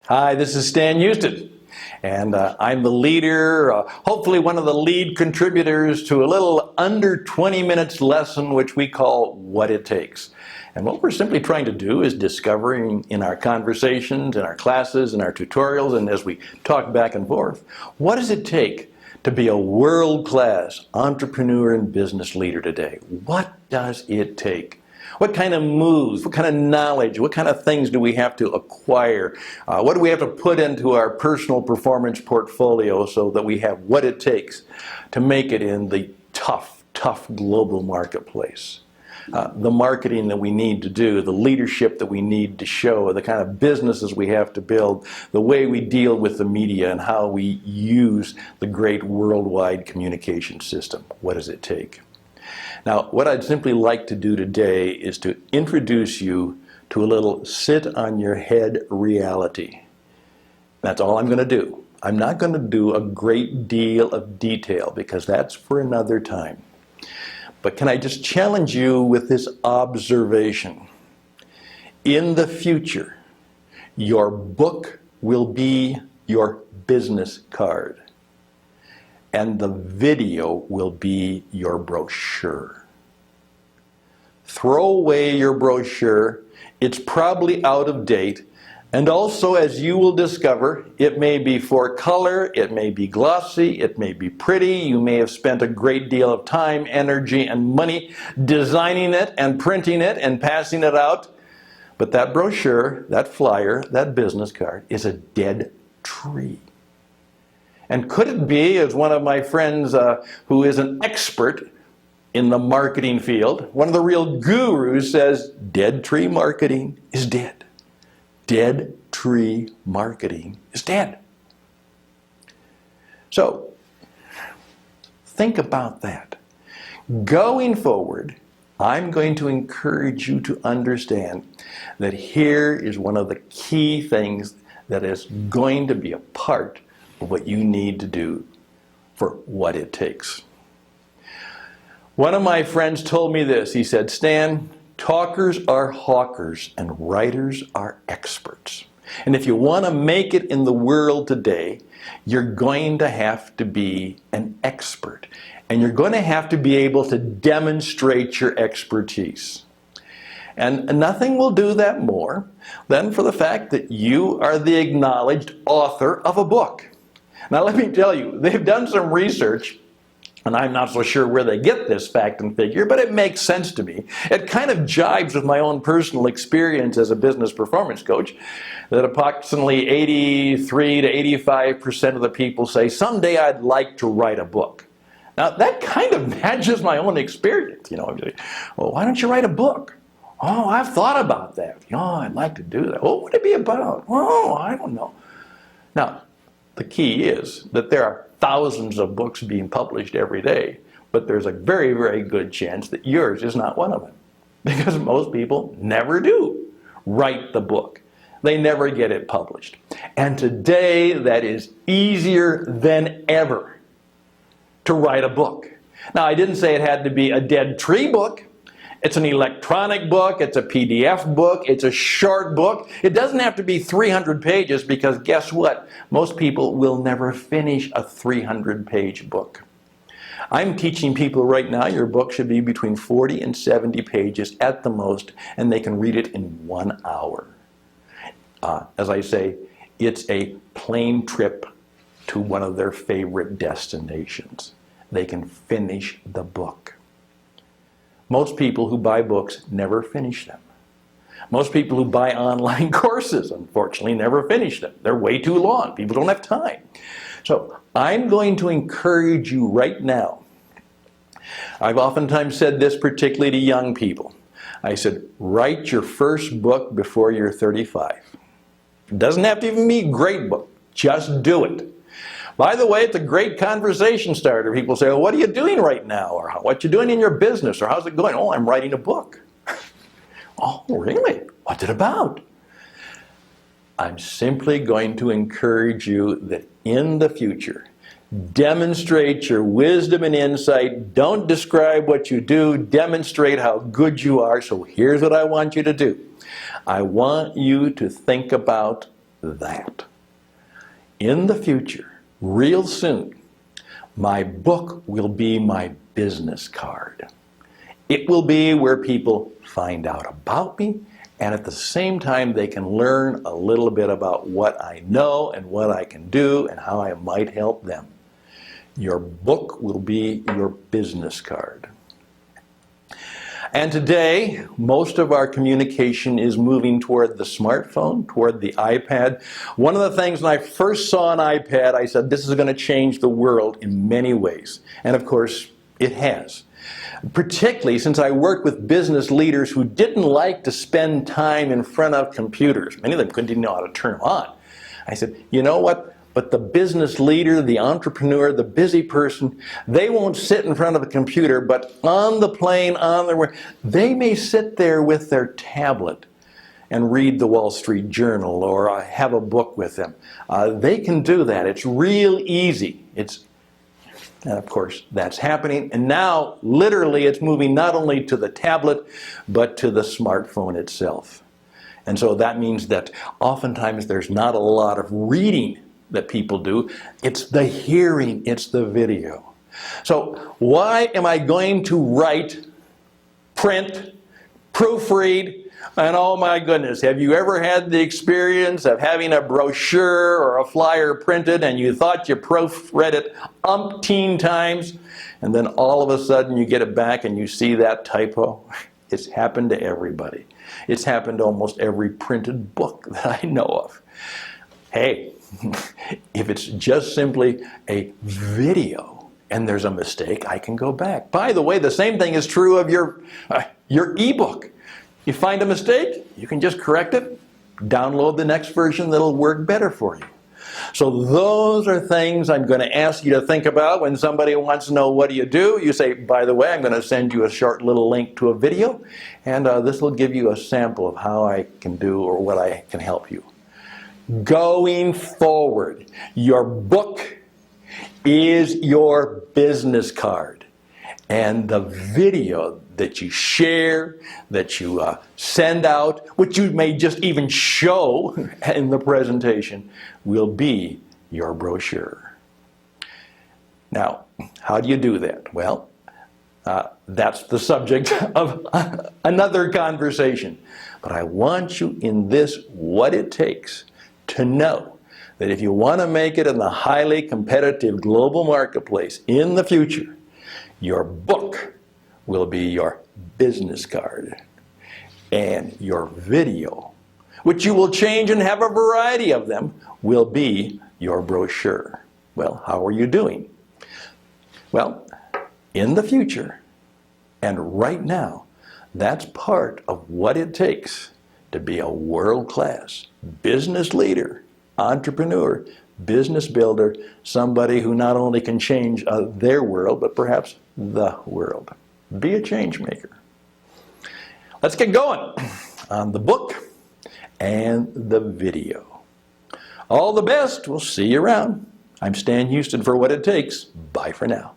Hi, this is Stan Hustad, and I'm the leader, hopefully one of the lead contributors to a little under 20 minutes lesson which we call What It Takes. And what we're simply trying to do is discovering in our conversations, in our classes, in our tutorials, and as we talk back and forth, what does it take to be a world-class entrepreneur and business leader today? What does it take? What kind of moves, what kind of knowledge, what kind of things do we have to acquire? What do we have to put into our personal performance portfolio so that we have what it takes to make it in the tough global marketplace? The marketing that we need to do, the leadership that we need to show, the kind of businesses we have to build, the way we deal with the media and how we use the great worldwide communication system. What does it take? Now, what I'd simply like to do today is to introduce you to a little sit on your head reality. That's all I'm going to do. I'm not going to do a great deal of detail because that's for another time. But can I just challenge you with this observation? In the future, your book will be your business card, and the video will be your brochure. Throw away your brochure. It's probably out of date. And also, as you will discover, it may be for color, it may be glossy, it may be pretty. You may have spent a great deal of time, energy, and money designing it and printing it and passing it out. But that brochure, that flyer, that business card is a dead tree. And could it be, as one of my friends who is an expert in the marketing field, one of the real gurus says, dead tree marketing is dead. Dead tree marketing is dead. So, think about that. Going forward, I'm going to encourage you to understand that here is one of the key things that is going to be a part of what you need to do for what it takes. One of my friends told me this. He said, Stan, talkers are hawkers and writers are experts. And if you want to make it in the world today, you're going to have to be an expert. And you're going to have to be able to demonstrate your expertise. And nothing will do that more than for the fact that you are the acknowledged author of a book. Now let me tell you, they've done some research, and I'm not so sure where they get this fact and figure, but it makes sense to me. It kind of jibes with my own personal experience as a business performance coach, that approximately 83 to 85% of the people say, someday I'd like to write a book. Now that kind of matches my own experience. You know, I'm like, well, why don't you write a book? Oh, I've thought about that. Oh, I'd like to do that. Oh, what would it be about? Oh, I don't know. Now, the key is that there are thousands of books being published every day, but there's a very, very good chance that yours is not one of them. Because most people never do write the book. They never get it published. And today, that is easier than ever to write a book. Now, I didn't say it had to be a dead tree book. It's an electronic book, it's a PDF book, it's a short book. It doesn't have to be 300 pages because guess what? Most people will never finish a 300-page book. I'm teaching people right now your book should be between 40 and 70 pages at the most, and they can read it in 1 hour. As I say, it's a plane trip to one of their favorite destinations. They can finish the book. Most people who buy books never finish them. Most people who buy online courses, unfortunately, never finish them. They're way too long. People don't have time. So I'm going to encourage you right now. I've oftentimes said this particularly to young people. I said, write your first book before you're 35. It doesn't have to even be a great book. Just do it. By the way, it's a great conversation starter. People say, well, what are you doing right now? Or what you doing in your business? Or how's it going? Oh, I'm writing a book. Oh, really? What's it about? I'm simply going to encourage you that in the future, demonstrate your wisdom and insight. Don't describe what you do. Demonstrate how good you are. So here's what I want you to do. I want you to think about that. In the future, real soon, my book will be my business card. It will be where people find out about me, and at the same time they can learn a little bit about what I know and what I can do and how I might help them. Your book will be your business card. And today, most of our communication is moving toward the smartphone, toward the iPad. One of the things when I first saw an iPad, I said, this is going to change the world in many ways. And of course, it has. Particularly since I worked with business leaders who didn't like to spend time in front of computers. Many of them couldn't even know how to turn them on. I said, you know what? But the business leader, the entrepreneur, the busy person, they won't sit in front of a computer, but on the plane, on their way, they may sit there with their tablet and read the Wall Street Journal or have a book with them. They can do that. It's real easy. And of course, that's happening. And now, literally, it's moving not only to the tablet, but to the smartphone itself. And so that means that oftentimes there's not a lot of reading that people do. It's the hearing, it's the video. So why am I going to write, print, proofread, and oh my goodness, have you ever had the experience of having a brochure or a flyer printed and you thought you proofread it umpteen times, and then all of a sudden you get it back and you see that typo? It's happened to everybody. It's happened to almost every printed book that I know of. Hey, if it's just simply a video and there's a mistake, I can go back. By the way, the same thing is true of your ebook. You find a mistake, you can just correct it, download the next version that'll work better for you. So those are things I'm going to ask you to think about when somebody wants to know what do. You say, by the way, I'm going to send you a short little link to a video, and this will give you a sample of how I can do or what I can help you. Going forward, your book is your business card. And the video that you share, that you send out, which you may just even show in the presentation, will be your brochure. Now, how do you do that? Well, that's the subject of another conversation. But I want you in this what it takes to know that if you want to make it in the highly competitive global marketplace in the future, your book will be your business card, and your video, which you will change and have a variety of them, will be your brochure. Well, how are you doing? Well, in the future and right now, that's part of what it takes to be a world-class business leader, entrepreneur, business builder, somebody who not only can change their world, but perhaps the world. Be a change maker. Let's get going on the book and the video. All the best. We'll see you around. I'm Stan Houston for What It Takes. Bye for now.